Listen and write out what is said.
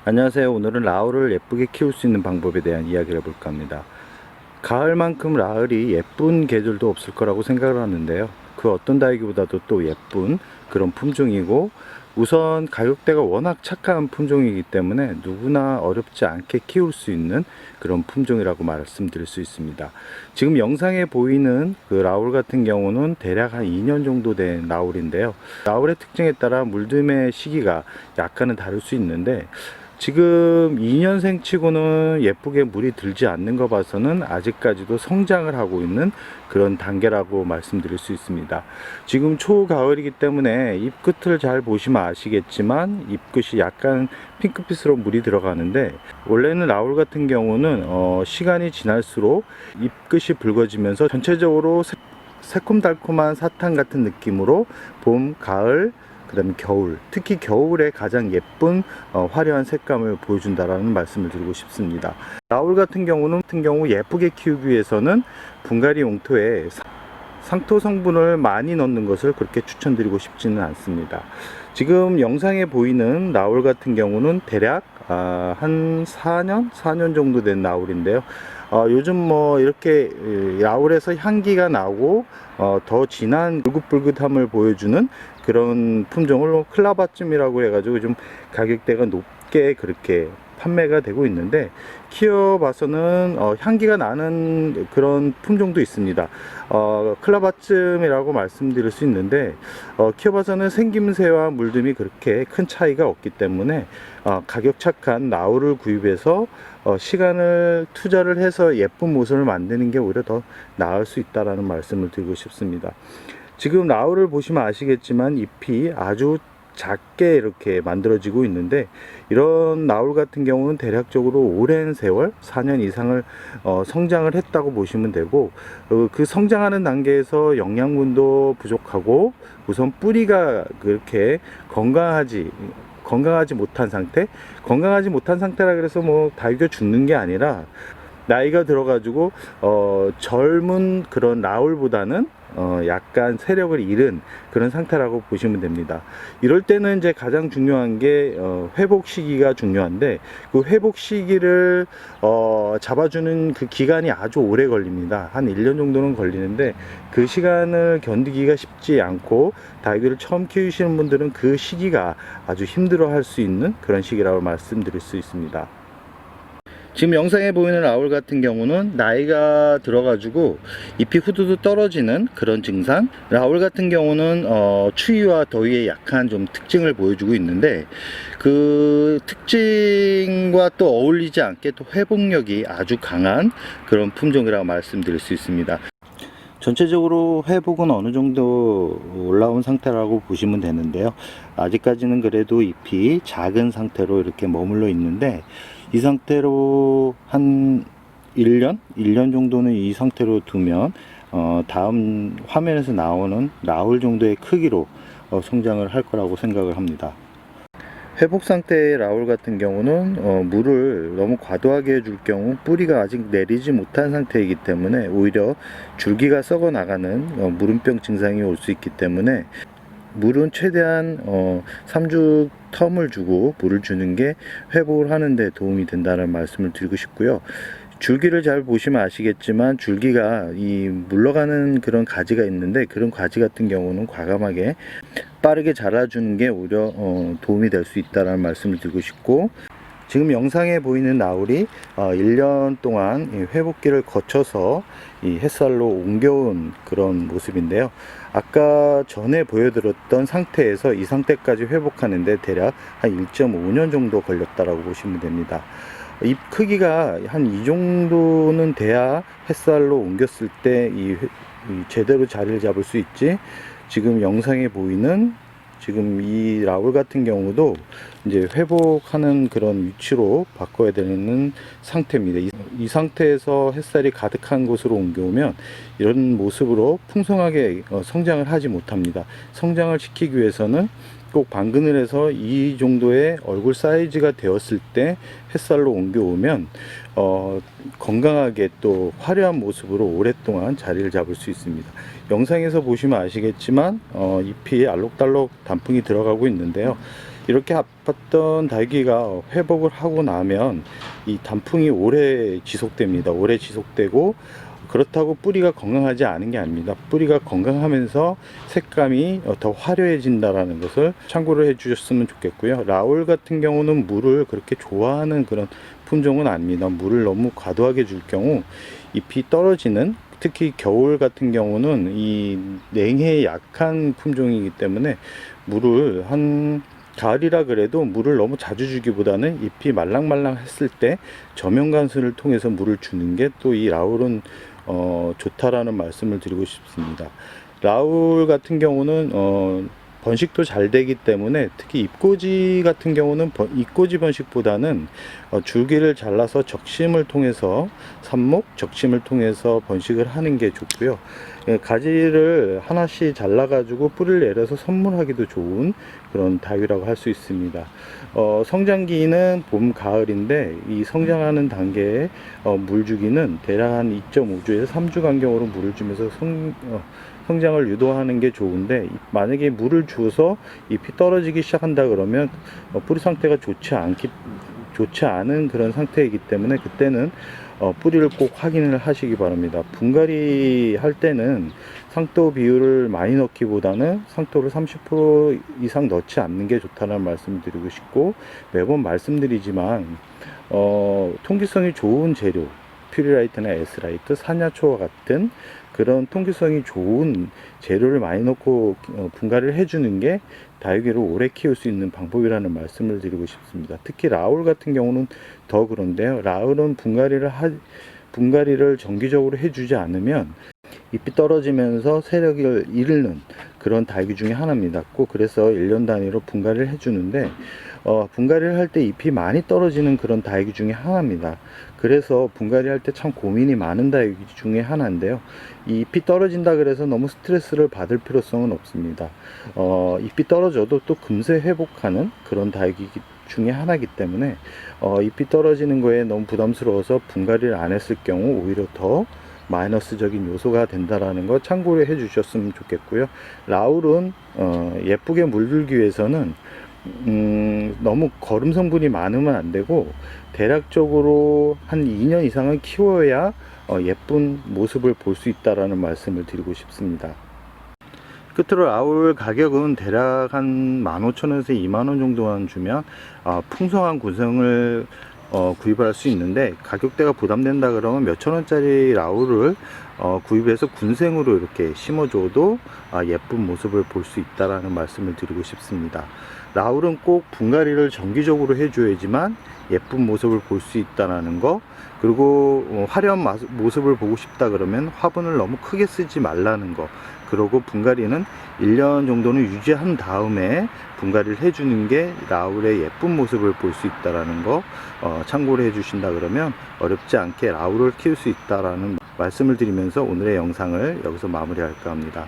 안녕하세요. 오늘은 라울을 예쁘게 키울 수 있는 방법에 대한 이야기를 해볼까 합니다. 가을만큼 라울이 예쁜 계절도 없을 거라고 생각을 하는데요. 그 어떤 다이기보다도 또 예쁜 그런 품종이고, 우선 가격대가 워낙 착한 품종이기 때문에 누구나 어렵지 않게 키울 수 있는 그런 품종이라고 말씀드릴 수 있습니다. 지금 영상에 보이는 그 라울 같은 경우는 대략 한 2년 정도 된 라울인데요. 라울의 특징에 따라 물듦의 시기가 약간은 다를 수 있는데, 지금 2년생 치고는 예쁘게 물이 들지 않는 거 봐서는 아직까지도 성장을 하고 있는 그런 단계라고 말씀드릴 수 있습니다. 지금 초가을이기 때문에 잎 끝을 잘 보시면 아시겠지만 잎 끝이 약간 핑크빛으로 물이 들어가는데, 원래는 라울 같은 경우는 시간이 지날수록 잎 끝이 붉어지면서 전체적으로 새콤달콤한 사탕 같은 느낌으로 봄, 가을, 그 다음에 겨울, 특히 겨울에 가장 예쁜 화려한 색감을 보여준다라는 말씀을 드리고 싶습니다. 라울 같은 경우 예쁘게 키우기 위해서는 분갈이 용토에 상토 성분을 많이 넣는 것을 그렇게 추천드리고 싶지는 않습니다. 지금 영상에 보이는 라울 같은 경우는 대략 한 4년 정도 된 라울인데요. 요즘 뭐 이렇게 라울에서 향기가 나고 더 진한 불긋불긋함을 보여주는 그런 품종을 클라바쯤이라고 해가지고 좀 가격대가 높게 그렇게 판매가 되고 있는데, 키워봐서는 향기가 나는 그런 품종도 있습니다. 클라바쯤이라고 말씀드릴 수 있는데, 키워봐서는 생김새와 물듦이 그렇게 큰 차이가 없기 때문에 가격 착한 라울을 구입해서 시간을 투자를 해서 예쁜 모습을 만드는 게 오히려 더 나을 수 있다라는 말씀을 드리고 싶습니다. 지금 라울을 보시면 아시겠지만 잎이 아주 작게 이렇게 만들어지고 있는데, 이런 라울 같은 경우는 대략적으로 오랜 세월 4년 이상을 성장을 했다고 보시면 되고, 그 성장하는 단계에서 영양분도 부족하고 우선 뿌리가 그렇게 건강하지 못한 상태라 그래서 뭐 다육여 죽는 게 아니라, 나이가 들어가지고 젊은 그런 라울보다는 약간 세력을 잃은 그런 상태라고 보시면 됩니다. 이럴 때는 이제 가장 중요한 게 회복 시기가 중요한데, 그 회복 시기를 잡아주는 그 기간이 아주 오래 걸립니다. 한 1년 정도는 걸리는데, 그 시간을 견디기가 쉽지 않고 다육이를 처음 키우시는 분들은 그 시기가 아주 힘들어 할 수 있는 그런 시기라고 말씀드릴 수 있습니다. 지금 영상에 보이는 라울 같은 경우는 나이가 들어가지고 잎이 후두두 떨어지는 그런 증상, 라울 같은 경우는 추위와 더위에 약한 좀 특징을 보여주고 있는데, 그 특징과 또 어울리지 않게 또 회복력이 아주 강한 그런 품종이라고 말씀드릴 수 있습니다. 전체적으로 회복은 어느 정도 올라온 상태라고 보시면 되는데요. 아직까지는 그래도 잎이 작은 상태로 이렇게 머물러 있는데, 이 상태로 한 1년 정도는 이 상태로 두면 다음 화면에서 나오는 라울 정도의 크기로 성장을 할 거라고 생각을 합니다. 회복 상태의 라울 같은 경우는 물을 너무 과도하게 해줄 경우 뿌리가 아직 내리지 못한 상태이기 때문에 오히려 줄기가 썩어 나가는 물음병 증상이 올 수 있기 때문에, 물은 최대한 3주 텀을 주고 물을 주는 게 회복을 하는 데 도움이 된다는 말씀을 드리고 싶고요. 줄기를 잘 보시면 아시겠지만 줄기가 이 물러가는 그런 가지가 있는데, 그런 가지 같은 경우는 과감하게 빠르게 자라주는 게 오히려 도움이 될 수 있다는 말씀을 드리고 싶고, 지금 영상에 보이는 라울이 1년 동안 회복기를 거쳐서 이 햇살로 옮겨온 그런 모습인데요. 아까 전에 보여드렸던 상태에서 이 상태까지 회복하는데 대략 한 1.5년 정도 걸렸다라고 보시면 됩니다. 잎 크기가 한 이 정도는 돼야 햇살로 옮겼을 때 제대로 자리를 잡을 수 있지, 지금 영상에 보이는 지금 이 라울 같은 경우도 이제 회복하는 그런 위치로 바꿔야 되는 상태입니다. 이 상태에서 햇살이 가득한 곳으로 옮겨오면 이런 모습으로 풍성하게 성장을 하지 못합니다. 성장을 시키기 위해서는 꼭 방그늘에서 이 정도의 얼굴 사이즈가 되었을 때 햇살로 옮겨오면 건강하게 또 화려한 모습으로 오랫동안 자리를 잡을 수 있습니다. 영상에서 보시면 아시겠지만 잎이 알록달록 단풍이 들어가고 있는데요. 이렇게 아팠던 다육이가 회복을 하고 나면 이 단풍이 오래 지속됩니다. 오래 지속되고, 그렇다고 뿌리가 건강하지 않은 게 아닙니다. 뿌리가 건강하면서 색감이 더 화려해진다라는 것을 참고를 해 주셨으면 좋겠고요. 라울 같은 경우는 물을 그렇게 좋아하는 그런 품종은 아닙니다. 물을 너무 과도하게 줄 경우 잎이 떨어지는, 특히 겨울 같은 경우는 이 냉해에 약한 품종이기 때문에 물을 가을이라 그래도 물을 너무 자주 주기보다는 잎이 말랑말랑 했을 때 저면관수를 통해서 물을 주는 게 또 이 라울은 좋다라는 말씀을 드리고 싶습니다. 라울 같은 경우는 번식도 잘 되기 때문에, 특히 잎꽂이 같은 경우는 잎꽂이 번식보다는 줄기를 잘라서 적심을 통해서, 삽목 적심을 통해서 번식을 하는 게 좋고요. 가지를 하나씩 잘라 가지고 뿌리를 내려서 선물하기도 좋은 그런 다육이라고 할 수 있습니다. 성장기는 봄 가을인데, 이 성장하는 단계에 물 주기는 대략 한 2.5주에서 3주 간격으로 물을 주면서 성장을 유도하는 게 좋은데, 만약에 물을 주어서 잎이 떨어지기 시작한다 그러면 뿌리 상태가 좋지 않은 그런 상태이기 때문에, 그때는 뿌리를 꼭 확인을 하시기 바랍니다. 분갈이 할 때는 상토 비율을 많이 넣기보다는 상토를 30% 이상 넣지 않는 게 좋다는 말씀을 드리고 싶고, 매번 말씀드리지만 통기성이 좋은 재료, 퓨리라이트나 에스라이트, 사냐초와 같은 그런 통기성이 좋은 재료를 많이 넣고 분갈이를 해주는 게 다육이를 오래 키울 수 있는 방법이라는 말씀을 드리고 싶습니다. 특히 라울 같은 경우는 더 그런데요. 라울은 분갈이를 정기적으로 해주지 않으면 잎이 떨어지면서 세력을 잃는 그런 다육이 중에 하나입니다. 꼭 그래서 1년 단위로 분갈이를 해주는데, 분갈이를 할 때 잎이 많이 떨어지는 그런 다육이 중에 하나입니다. 그래서 분갈이 할 때 참 고민이 많은 다육이 중에 하나인데요. 이 잎이 떨어진다 그래서 너무 스트레스를 받을 필요성은 없습니다. 잎이 떨어져도 또 금세 회복하는 그런 다육이 중에 하나이기 때문에 잎이 떨어지는 거에 너무 부담스러워서 분갈이를 안 했을 경우 오히려 더 마이너스적인 요소가 된다라는 거 참고를 해 주셨으면 좋겠고요. 라울은 예쁘게 물들기 위해서는 너무 거름 성분이 많으면 안 되고, 대략적으로 한 2년 이상은 키워야 예쁜 모습을 볼 수 있다라는 말씀을 드리고 싶습니다. 끝으로 라울 가격은 대략 한 15,000원에서 2만원 정도만 주면 풍성한 군성을 구입할 수 있는데, 가격대가 부담된다 그러면 몇천원짜리 라울을 구입해서 군생으로 이렇게 심어줘도 예쁜 모습을 볼 수 있다라는 말씀을 드리고 싶습니다. 라울은 꼭 분갈이를 정기적으로 해줘야지만 예쁜 모습을 볼 수 있다는 거, 그리고 화려한 모습을 보고 싶다 그러면 화분을 너무 크게 쓰지 말라는 거, 그리고 분갈이는 1년 정도는 유지한 다음에 분갈이를 해주는 게 라울의 예쁜 모습을 볼 수 있다는 거 참고를 해주신다 그러면 어렵지 않게 라울을 키울 수 있다는 말씀을 드리면서 오늘의 영상을 여기서 마무리할까 합니다.